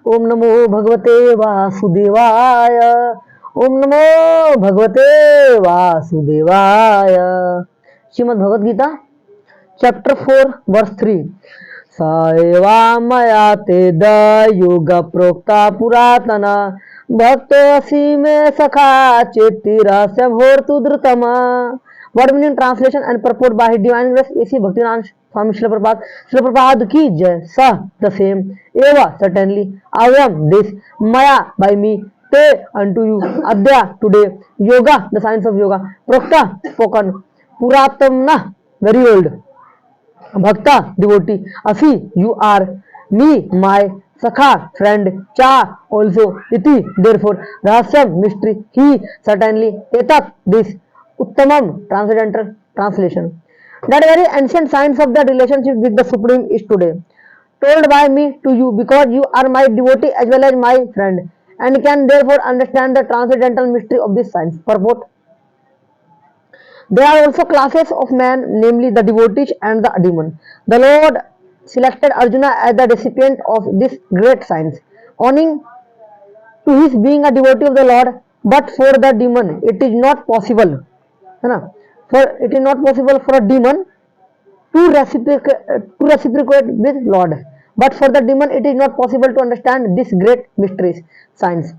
ओम नमो भगवते वासुदेवाय। ओम नमो भगवते वासुदेवाय। Shrimad Bhagavad Gita chapter 4 verse 3। स एवा मया ते योग प्रोक्ता पुरातना भक्तोऽसि मे सखा चेति रहस्यम होर्तु धृतम। Word meaning, translation and purport by divine grace A C Bhaktinath Swami Srila Prabhupada की जय। स द सेम, एवा सर्टेनली, आई एम दिस, मया बाय मी, ते unto you, अद्या today, yoga the science of yoga, प्रोक्ता स्पोकन, पुरातन वेरी ओल्ड, भक्ता डिवोटी, असी यू आर, मी माय, सखा फ्रेंड, चा ऑल्सो, इति देयरफॉर, रहस्यम मिस्ट्री, ही सर्टेनली, एतत् दिस, उत्तमम transgender translation. That very ancient science of the relationship with the Supreme is today told by me to you because you are my devotee as well as my friend and can therefore understand the transcendental mystery of this science. Purport. There are also classes of man, namely the devotees and the demon. The Lord selected Arjuna as the recipient of this great science, owing to his being a devotee of the Lord, but for the demon it is not possible. For it is not possible for a demon to reciprocate with Lord, but for the demon it is not possible to understand this great mysteries science.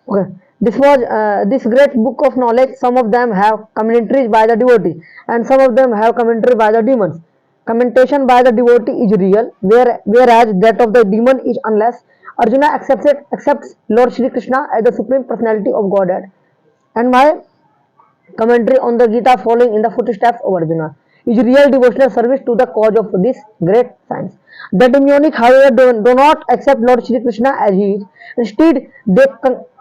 Okay, this great book of knowledge. Some of them have commentaries by the devotee and some of them have commentary by the demons. Commentation by the devotee is real, whereas that of the demon is unless Arjuna accepts Lord Shri Krishna as the supreme personality of Godhead. And my commentary on the Gita following in the footsteps of Arjuna is real devotional service to the cause of this great science. The demonic, however, do not accept Lord Shri Krishna as he is. Instead, they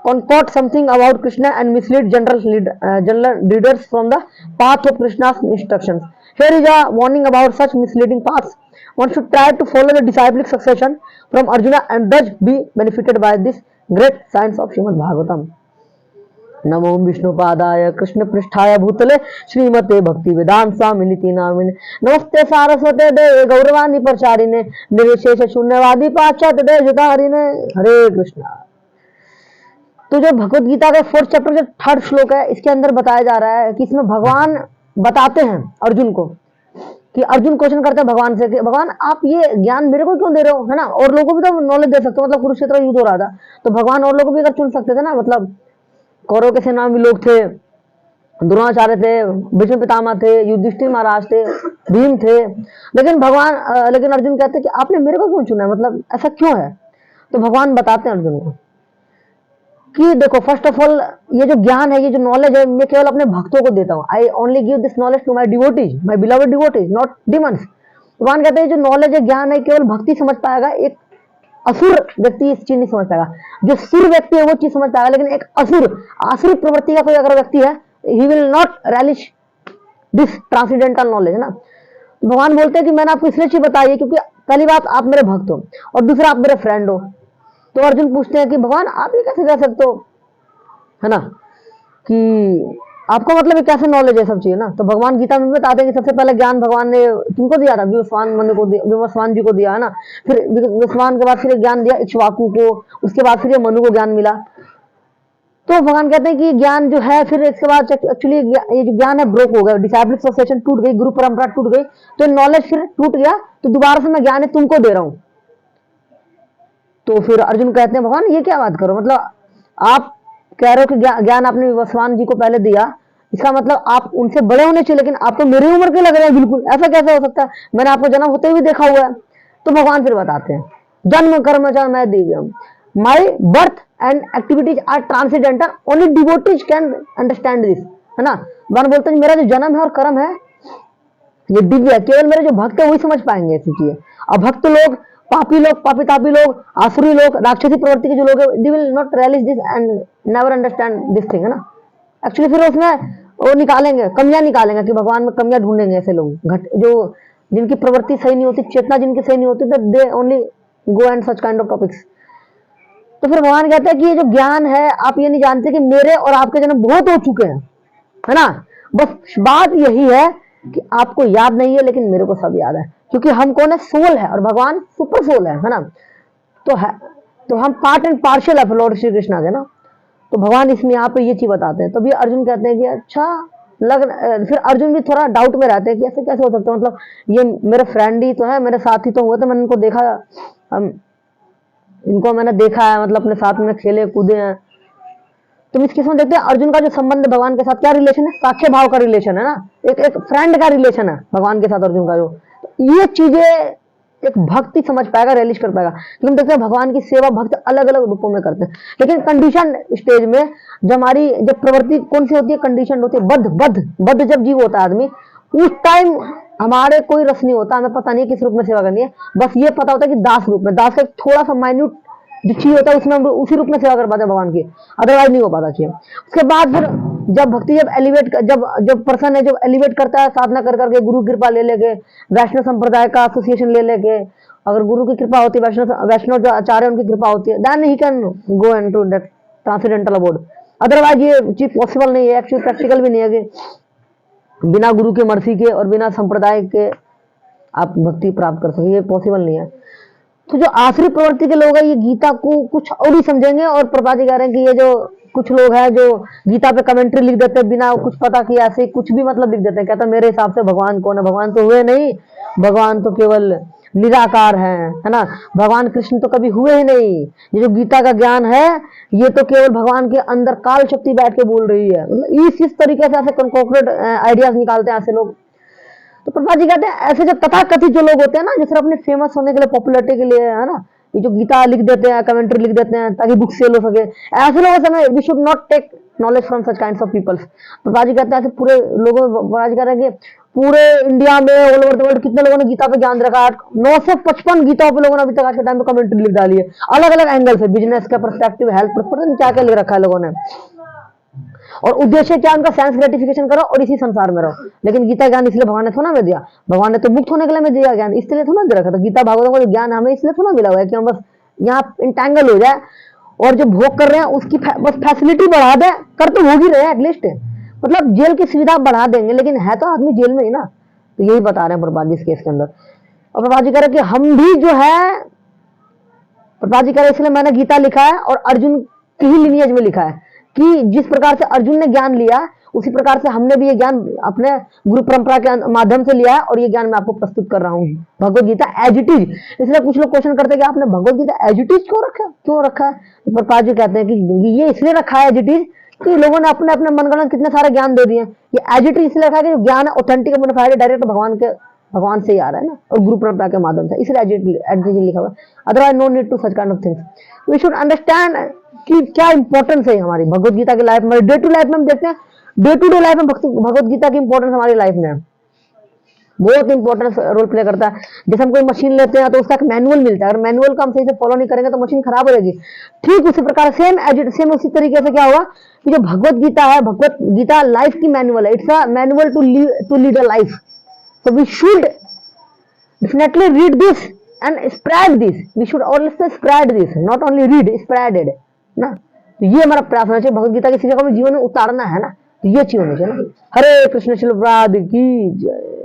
concoct something about Krishna and mislead general readers from the path of Krishna's instructions. Here is a warning about such misleading paths. One should try to follow the disciplic succession from Arjuna and thus be benefited by this great science of Srimad Bhagavatam. नमो विष्णुपादाय कृष्ण पृष्ठाय भूतले श्रीमते भक्ति वेदांत स्वामिनिति नामिने नमस्ते सारस्वते देवे गौरवाणी प्रचारिणे निर्विशेष शून्यवादी पाश्चात्य देशधारिणे। हरे कृष्णा। तो जो भगवत गीता का 4th चैप्टर जो 3rd श्लोक है, इसके अंदर बताया जा रहा है कि इसमें भगवान बताते हैं अर्जुन को कि अर्जुन क्वेश्चन करते हैं भगवान से कि भगवान आप ये ज्ञान मेरे को क्यों दे रहे हो, है ना, और लोगों को भी तो नॉलेज दे सकते हो। मतलब कुरुक्षेत्र युद्ध हो रहा था तो भगवान और लोगों को भी अगर चुन सकते थे ना, मतलब कौरव के सेना में लोग थे, द्रोणाचार्य थे, भीष्म पितामह थे, युधिष्ठिर महाराज थे, भीम थे, लेकिन अर्जुन कहते कि आपने मेरे को क्यों चुना है, मतलब ऐसा क्यों है। तो भगवान बताते हैं अर्जुन को कि देखो, फर्स्ट ऑफ ऑल ये जो ज्ञान है, ये जो नॉलेज है, मैं केवल अपने भक्तों को देता हूँ। I only give this knowledge to my devotees, my beloved devotees, not demons. भगवान कहते हैं जो नॉलेज है, ज्ञान है, केवल भक्ति समझ पाएगा। एक असुर व्यक्ति इस चीज नहीं समझ पाएगा। जो सुर व्यक्ति है वो चीज समझ पाएगा, लेकिन एक आसुर प्रवृत्ति का कोई अगर व्यक्ति है, he will not relish this transcendental knowledge, है ना। भगवान बोलते हैं कि मैंने आपको इसलिए चीज बताई है क्योंकि पहली बात आप मेरे भक्त हो और दूसरा आप मेरे फ्रेंड हो। तो अर्जुन पूछते हैं कि भगवान आप ये कैसे कह सकते हो, है ना, कि आपको मतलब कैसे नॉलेज है सब चीज ना। तो भगवान गीता में बताते हैं कि सबसे पहले ज्ञान भगवान ने तुमको दिया था, विवस्वान जी को दिया, है ना। फिर विवस्वान के बाद फिर ज्ञान दिया इक्ष्वाकु को, उसके बाद फिर मनु को ज्ञान मिला। तो भगवान कहते हैं कि ज्ञान जो है फिर इसके बाद एक्चुअली ये जो ज्ञान है ब्रोक हो गया, डिसाइपलिक एसोसिएशन टूट गई, गुरु परंपरा टूट गई, तो नॉलेज फिर टूट गया। तो दोबारा से मैं ज्ञान है तुमको दे रहा हूं। तो फिर अर्जुन कहते हैं भगवान ये क्या बात करो, मतलब आप कह रहे हो कि ज्ञान आपने विवस्वान जी को पहले दिया, इसका मतलब आप उनसे बड़े होने चाहिए, लेकिन आप तो मेरी उम्र के लग रहे हैं बिल्कुल, ऐसा कैसे हो सकता है, मैंने आपको जन्म होते हुए देखा हुआ है। तो भगवान फिर बताते हैं जन्म कर्म च मैं दिव्यम, my birth and activities are transcendental, only devotees can understand this, है ना। भगवान बोलते हैं मेरा जो जन्म है और कर्म है ये दिव्य है, केवल मेरे जो भक्त है वही समझ पाएंगे ऐसी चीजें। अब भक्त लोग, पापी लोग, पापी लोग, आसुरी लोग, राक्षसी प्रवृत्ति के जो लोग है, they will not realize this and never understand this thing, है ना। एक्चुअली फिर उसमें वो निकालेंगे, कमियां निकालेंगे कि भगवान में कमियां ढूंढेंगे ऐसे लोग जो जिनकी प्रवृत्ति सही नहीं होती, चेतना जिनकी सही नहीं होती, they only go and such kind of topics. तो फिर भगवान कहते हैं कि ये जो ज्ञान है, आप ये नहीं जानते कि मेरे और आपके जन्म बहुत हो चुके हैं, है ना। बस बात यही है कि आपको याद नहीं है, लेकिन मेरे को सब याद है, क्योंकि हम कौन है, सोल है और भगवान सुपर सोल है ना। तो है तो हम part and partial of Lord Shri Krishna के ना। तो भगवान इसमें यहाँ पे ये चीज बताते हैं। तभी अर्जुन कहते हैं कि अच्छा फिर अर्जुन भी थोड़ा डाउट में रहते हैं कि ऐसे कैसे हो सकता है, मतलब ये मेरे फ्रेंड ही तो है, मेरे साथी तो हुए थे, मैंने इनको देखा, हम इनको मैंने देखा है, मतलब अपने साथ में खेले कूदे हैं। तुम इस किस्म देखते हैं अर्जुन का जो संबंध है भगवान के साथ, क्या रिलेशन है, साख्य भाव का रिलेशन है ना, एक फ्रेंड का रिलेशन है भगवान के साथ अर्जुन का। जो तो ये चीजें एक भक्त ही समझ पाएगा, रियलिश कर पाएगा। तुम देखते हैं भगवान की सेवा भक्त अलग अलग रूपों में करते हैं, लेकिन कंडीशन स्टेज में जब हमारी जब प्रवृत्ति कौन सी होती है, कंडीशन होती है बद्ध जब जीव होता है आदमी, उस टाइम हमारे कोई रस नहीं होता, हमें पता नहीं किस रूप में सेवा करनी है, बस ये पता होता है कि दास रूप में, दास का थोड़ा सा माइन्यूट जो चीज होता है उसमें हम उसी रूप में सेवा कर पाते हैं भगवान की, अदरवाइज नहीं हो पाता चाहिए। उसके बाद फिर जब भक्ति जब एलिवेट जब पर्सन है जब एलिवेट करता है साधना कर करके, गुरु कृपा ले लेके, वैष्णव संप्रदाय का एसोसिएशन ले लेके, अगर गुरु की कृपा होती है, वैष्णव जो आचार्य उनकी कृपा होती है, then he can go into that transcendental abode. Otherwise ये चीज पॉसिबल नहीं है, एक्चुअली प्रैक्टिकल भी नहीं है कि बिना गुरु के मर्सी के और बिना संप्रदाय के आप भक्ति प्राप्त कर सके, ये पॉसिबल नहीं है। तो जो आश्रित प्रवृत्ति के लोग हैं ये गीता को कुछ और ही समझेंगे, और प्रभा जी कह रहे हैं कि ये जो कुछ लोग हैं जो गीता पे कमेंट्री लिख देते हैं बिना कुछ पता किए, ऐसे कुछ भी मतलब लिख देते हैं, कहता मेरे हिसाब से भगवान कौन है, भगवान तो हुए नहीं, भगवान तो केवल निराकार है ना, भगवान कृष्ण तो कभी हुए ही नहीं, ये जो गीता का ज्ञान है ये तो केवल भगवान के अंदर काल शक्ति बैठ के बोल रही है, मतलब इस तरीके से ऐसे कॉन्क्रीट आइडियाज निकालते हैं ऐसे लोग। तो प्रभा जी कहते हैं ऐसे जो तथाकथित जो लोग होते हैं ना, जो सिर्फ अपने फेमस होने के लिए, पॉपुलरिटी के लिए, है ना, ये जो गीता लिख देते हैं, कमेंट्री लिख देते हैं ताकि बुक सेल हो सके, ऐसे लोगों से we should not take knowledge from such kinds of peoples. Prabha ji कहते हैं ऐसे पूरे लोगों में, प्रभा जी कह रहे हैं कि पूरे इंडिया में, ऑल ओवर द वर्ल्ड कितने लोगों ने गीता पे ज्ञान रखा है, 955 गीताओं पे लोगों ने अभी तक आज के टाइम पे कमेंट्री लिख डाली है, अलग अलग एंगल से, बिजनेस का पर्सपेक्टिव, हेल्थ पर्सपेक्टिव, क्या क्या लिख रखा है लोगों ने, और उद्देश्य क्या उनका, सेंस ग्रेटिफिकेशन करो और इसी संसार में रहो। लेकिन गीता ज्ञान इसलिए भगवान ने थोड़ा में दिया, भगवान ने तो मुक्त होने के लिए में दिया ज्ञान, इसलिए थोड़ा दे रखा था। गीता भागवतों का ज्ञान हमें इसलिए थोड़ा मिला हुआ है कि हम बस यहाँ इंटैंगल हो जाए और जो भोग कर रहे हैं उसकी बस फैसिलिटी बढ़ा दे, कर तो भोग ही रहे हैं एटलीस्ट, मतलब जेल की सुविधा बढ़ा देंगे, लेकिन है तो आदमी जेल में ही ना। तो यही बता रहे हैं प्रभा जी इस केस के अंदर। और प्रभा जी कह रहे कि हम भी जो है, प्रभा जी कह रहे इसलिए मैंने गीता लिखा है और अर्जुन की ही लिनियज में लिखा है कि जिस प्रकार से अर्जुन ने ज्ञान लिया उसी प्रकार से हमने भी ये ज्ञान अपने गुरु परंपरा के माध्यम से लिया है, और ये ज्ञान मैं आपको प्रस्तुत कर रहा हूँ Bhagavad Gita as it is. इसलिए कुछ लोग क्वेश्चन करते हैं कि आपने Bhagavad Gita as it is क्यों रखा है। तो प्रकाश जी कहते हैं कि ये इसलिए रखा है एज इट इज कि लोगों ने अपने अपने मनगढ़ंत कितने सारे ज्ञान दे दिए। ये एज इट इज इसलिए रखा है कि ज्ञान है ऑथेंटिक, डायरेक्ट भगवान से ही आ रहा है ना, और गुरु परंपरा के माध्यम से, इसलिए एज इट इज लिखा हुआ है। Otherwise no need to such kind of things. We should understand कि क्या इंपॉर्टेंस है हमारी भगवत गीता की लाइफ में, डे टू लाइफ में हम देखते हैं, डे टू डे लाइफ में भगवत गीता की इंपॉर्टेंस हमारी लाइफ में बहुत इंपॉर्टेंट रोल प्ले करता है। जैसे हम कोई मशीन लेते हैं तो उसका एक मैनुअल मिलता है, अगर मैनुअल का हम सही से फॉलो नहीं करेंगे तो मशीन खराब हो जाएगी। ठीक उसी प्रकार सेम उसी तरीके से क्या हुआ कि जो भगवत गीता है, भगवत गीता लाइफ की मैनुअल है, it's a manual to lead a life. So we should definitely read this and spread this, we should also spread this, not only read, spread it ना। तो ये हमारा प्रयास होना चाहिए, भगवत गीता की शिक्षा को जीवन में उतारना है ना, तो ये चीज होनी चाहिए ना। हरे कृष्ण शिल की जय।